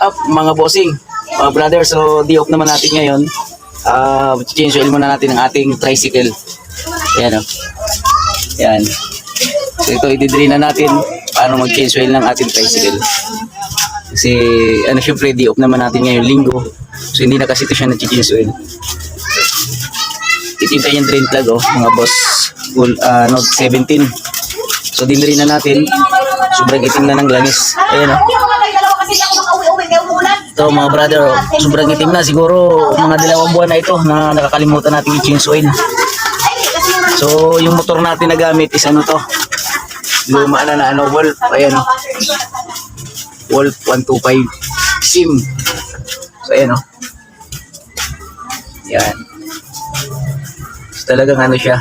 up mga bossing, mga brother? So di off naman natin ngayon. Change oil muna natin ang ating tricycle. Yan o. Yan. So ito i-drain na natin paano mag-change oil ng ating tricycle. Kasi ano, syempre di off naman natin ngayon, linggo. So hindi na kasi ito siya nag-change oil. Itinta yung drain plug mga boss. Note 17. So dindrain na natin. Sobrang itim na ng langis. Ayan o. Ito mga brother, sobrang itim na. Siguro mga 2 buwan na ito na nakakalimutan natin i-change oil. So yung motor natin na gamit is ano to, luma na Wolf. Ayan o, Wolf 125 SIM. So ayan o. Yan. So talagang ano siya,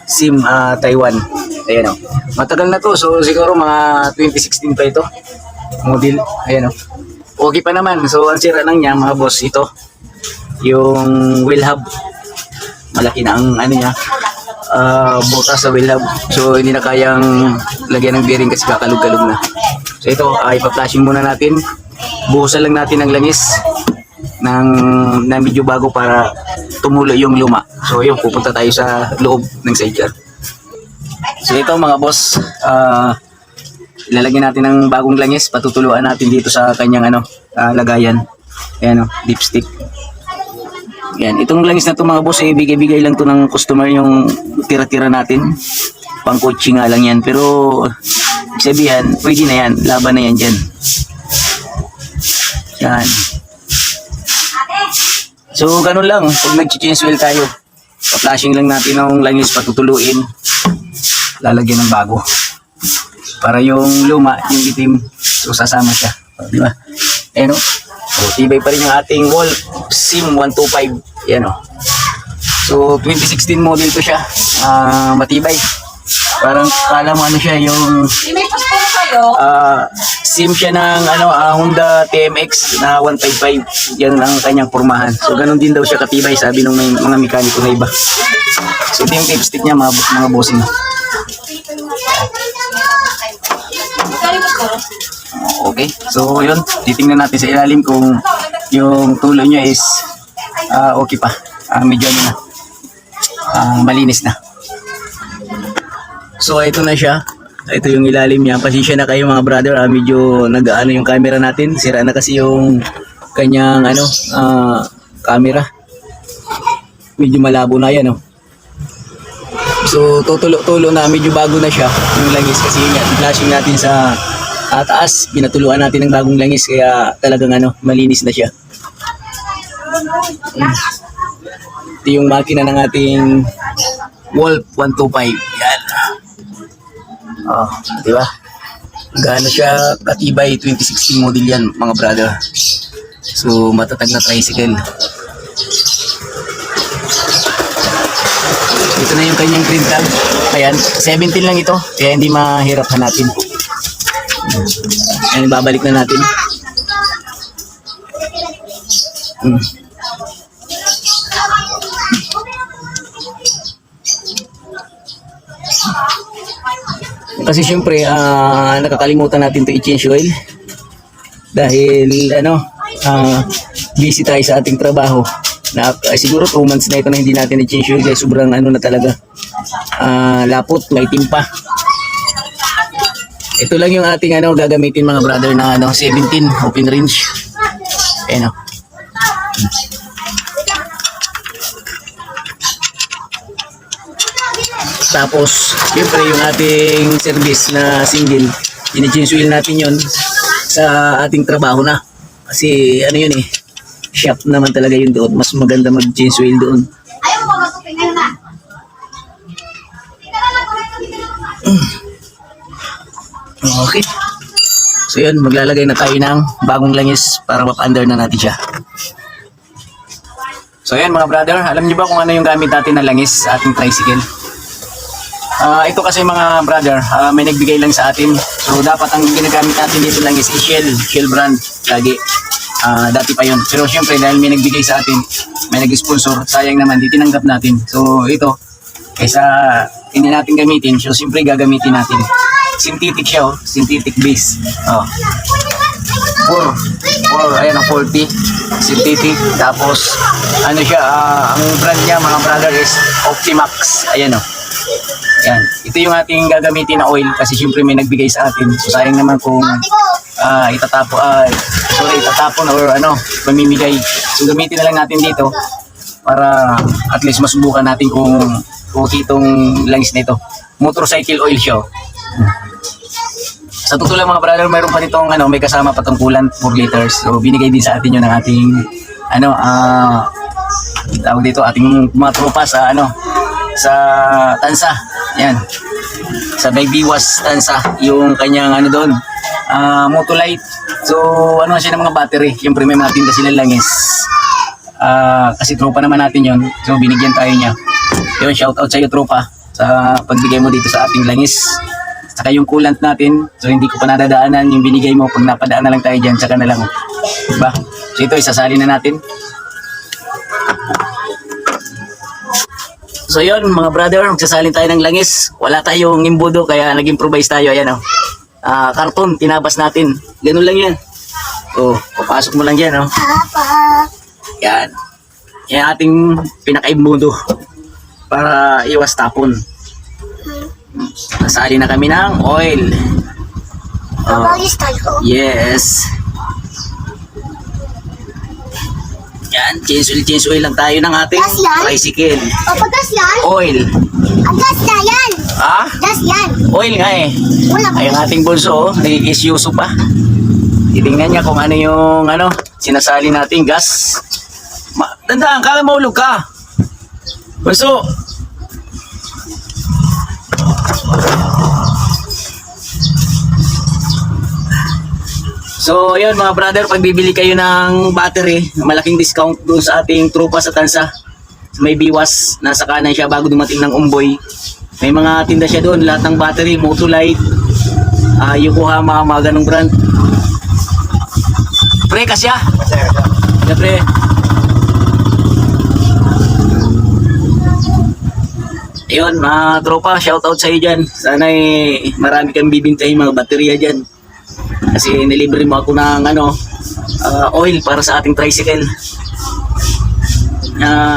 SIM Taiwan. Ayan o. Matagal na to. So siguro mga 2016 pa ito model. Ayan o. Okay pa naman. So ang sira lang niya mga boss, ito yung wheel hub. Malaki na ang ano niya, butas sa wheel hub. So hindi na kayang lagyan ng bearing kasi kakalog-kalog na. So ito ipa-flashing muna natin. Buhusan lang natin ng langis ng medyo bago para tumulo yung luma. So yun, pupunta tayo sa loob ng sidecar. So ito mga boss, ilalagyan natin ng bagong langis, patutuluan natin dito sa kanyang lagayan. Ayan dipstick. Yan, itong langis na to mga boss, bigay-bigay lang to ng customer, yung tira-tira natin. Pang-kotse nga lang yan, pero sabihan, pwede na yan, laban na yan dyan. Yan. So ganun lang, pag nag-change oil tayo, pa-flashing lang natin ng langis, patutuluin, lalagyan ng bago. Para yung luma, yung itim, so sasama siya. Di ba? Ayan o. So, tibay pa rin yung ating Wolf SIM 125. Ayan o. So, 2016 model to siya. Matibay. Parang kala mo ano siya, yung SIM siya ng Honda TMX na 155. Yan ang kanyang pormahan. So, ganun din daw siya katibay, sabi ng mga mekaniko na iba. So, ito yung tape stick niya, mga bossing. Okay, so yun, titingnan natin sa ilalim kung yung tulo niya is okay pa, medyo na malinis na. So ito na siya, ito yung ilalim niya. Pasensya na kayo mga brother, medyo nag-ano yung camera natin, sira na kasi yung kanyang camera, medyo malabo na yan So tutulo na, medyo bago na siya yung langis kasi flashing natin sa taas, pinatuluan natin ng bagong langis kaya talagang malinis na siya. Ito yung makina ng ating Wolf 125. Yan. Di ba? Gaano siya katibay, 2016 model yan mga brother. So matatag na tricycle. Ito na yung kanyang green tag. Ayan, 17 lang ito. Kaya hindi mahirap hanapin. Ayan, babalik na natin. Kasi syempre, nakakalimutan natin to i-change oil. Dahil, busy tayo sa ating trabaho. Siguro 2 months na ito na hindi natin i-change oil. Kaya sobrang na talaga. Lapot, may timpa. Ito lang yung ating gagamitin mga brother na 17 open range. Ayan Tapos, siyempre yung ating service na single, ini-change oil natin yun sa ating trabaho na. Kasi yun shop naman talaga yun doon. Mas maganda mag-change oil doon. Okay. So yun, maglalagay na tayo ng bagong langis para mapa-under na natin siya. So yan mga brother, alam niyo ba kung ano yung gamit natin na langis sa ating tricycle? Ito kasi mga brother, may nagbigay lang sa atin. So dapat ang ginagamit natin dito langis is Shell brand lagi. Dati pa yun. Pero syempre dahil may nagbigay sa atin, may nag-sponsor, sayang naman, di tinanggap natin. So ito, kaysa hindi natin gamitin, so siyempre gagamitin natin. Synthetic siya synthetic base. ayan ang 40 synthetic. Tapos ano siya, ang brand niya mga brother is Optimax. Ayan o. Ayan. Ito yung ating gagamitin na oil kasi syempre may nagbigay sa atin. So sayang naman kung itatapon or mamimigay. So gamitin na lang natin dito para at least masubukan natin kung okay itong langis na ito. Motorcycle oil siya. Sa totoo lang mga brother, mayroon pa ditong may kasama pa tong coolant 4 liters. So binigay din sa atin yun ng ating tawag dito, ating mga tropa sa sa Tansa. Yan. Sa Baybiwas Tansa, yung kanyang doon, Motolite. So siya ng mga battery. Siyempre may mga tinda sila langis. Kasi tropa naman natin yun. So binigyan tayo niya. Yun, shout out sa iyo tropa sa pagbigay mo dito sa ating langis. Saka yung coolant natin, so hindi ko pa nadadaanan yung binigay mo. Pag napadaan na lang tayo dyan, saka na lang. Diba? So ito, isasali na natin. So yun mga brother, magsasalin tayo ng langis. Wala tayong imbudo, kaya nag-improvise tayo. Ayan karton, tinabas natin. Ganun lang yan. So, papasok mo lang yan. Yan. Yan ating pinaka-imbudo para iwas tapon. Nasali na kami ng oil. Yes. Yan, change oil lang tayo ng ating tricycle. Gas yan? Oil. Gas na yan. Gas yan. Oil nga eh. Ay, ang ating bulso, nag-isyuso pa. Titingnan niya kung ano yung sinasali natin gas. Tandaan, kala maulog ka. Bulso. So, ayun mga brother, pag bibili kayo ng battery, malaking discount doon sa ating tropa sa Tansa. May biwas, nasa kanan siya bago dumating ng Umboy. May mga tinda siya doon, lahat ng battery, Motolite, Yokohama, mga ganong brand. Pre, kasya? Kasya, pre. Ayun, mga tropa, shout out sa iyo dyan. Sana marami kang bibintahin mga baterya dyan. Kasi nilibre mo ako ng oil para sa ating tricycle.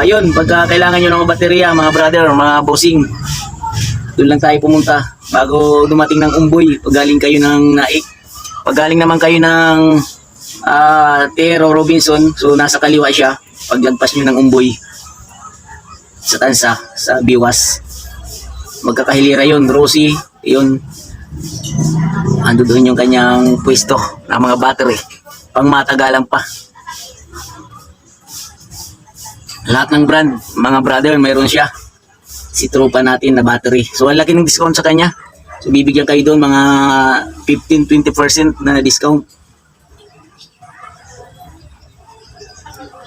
Ayun, pagka kailangan nyo ng baterya, mga brother, mga bossing, doon lang tayo pumunta bago dumating ng Umboy. Pag galing kayo ng Naik, pag galing naman kayo ng Tero Robinson, so nasa kaliwa siya. Paglagpas nyo ng Umboy sa Tansa, sa Biwas, magkakahilira yun, Rosie, yun. Ando doon yung kanyang pwesto ng mga battery, pang matagalan pa. Lahat ng brand, mga brother, mayroon siya. Si tropa natin na battery. So ang laki ng discount sa kanya. So bibigyan kayo doon mga 15-20% na discount.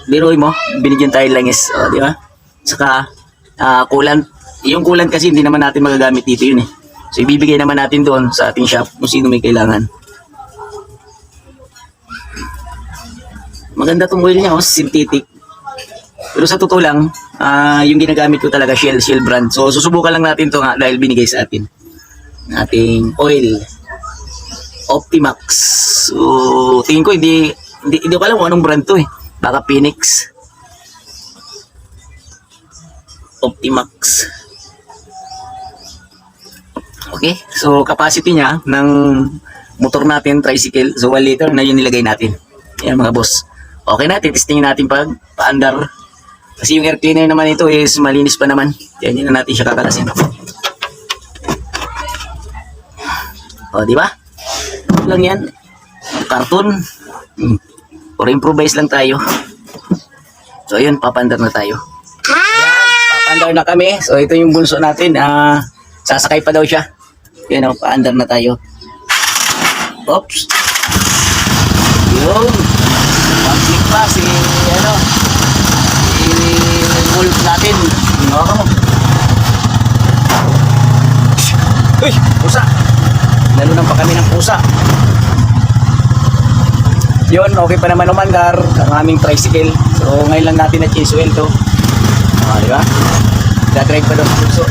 Biruin mo, binigyan tayo langis, di ba? Saka coolant. Yung coolant kasi hindi naman natin magagamit dito yun eh. So ibibigay naman natin doon sa ating shop kung sino may kailangan. Maganda tong oil niya, synthetic. Pero sa totoo lang, yung ginagamit ko talaga Shell brand. So susubukan lang natin to dahil binigay sa atin. Ating oil. Optimax. So tingin ko hindi ko alam kung anong brand to eh. Baka Phoenix. Optimax. Okay, so capacity niya ng motor natin, tricycle, so 1 liter na yun nilagay natin. Ayan mga boss. Okay na, titistingin natin pag paandar. Kasi yung air cleaner naman ito is malinis pa naman. Yan, yun na natin siya kakalasin. O, di ba? Lang yan. Karton. Or improvise lang tayo. So, ayun, papandar na tayo. Ayan, papandar na kami. So, ito yung bulso natin. Sasakay pa daw siya. Yan o, paandar na tayo. Oops. Yun. Pag-click pa si wolf natin. Uy, pusa. Nalunan pa kami ng pusa. Yun, okay pa naman umandar ang aming tricycle. So, ngayon lang natin na-change oil to. Di ba? Da-drive pa daw sa puso.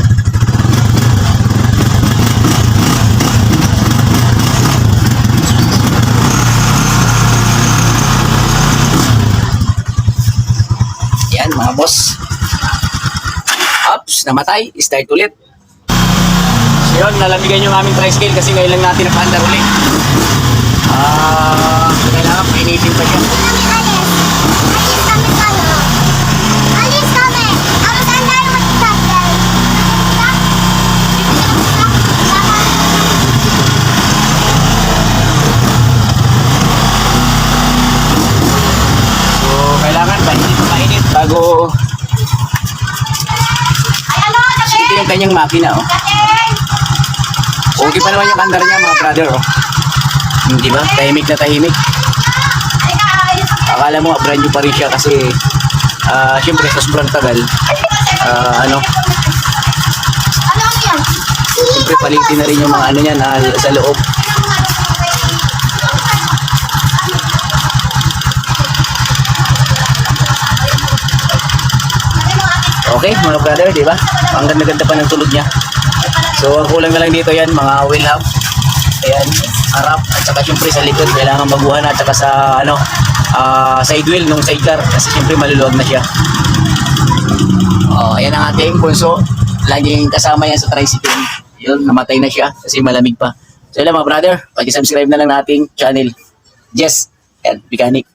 Tapos, ups, namatay. Start ulit. So yun, nalamigan yung aming tricycle kasi ngayon lang natin nakaandar ulit. Kailangan painitin pa siya. Alis kami. Alis andar mo sa So, kailangan painit bago ito yung kanyang makina, oh. Okay pa naman yung andar niya, mga brother, oh. Hindi ba? Tahimik na tahimik. Akala mo, brand new pa rin siya kasi syempre sa sobrang tagal, Ano yan? syempre palitin na rin yung mga ano niya na sa loob. Okay, mga brother, di ba? Ang ganda-ganda pa ng tulog niya. So, ang kulang na lang dito yan, mga wheel hub. Ayan, harap, at saka syempre sa likod, kailangan baguhan at saka sa, side wheel nung sidecar. Kasi syempre maluluwag na siya. Oh, ayan ang ating punso. Laging kasama yan sa tricycle. Yun, namatay na siya kasi malamig pa. So, yun lang mga brother, pag-subscribe na lang nating channel. Yes, and mechanic.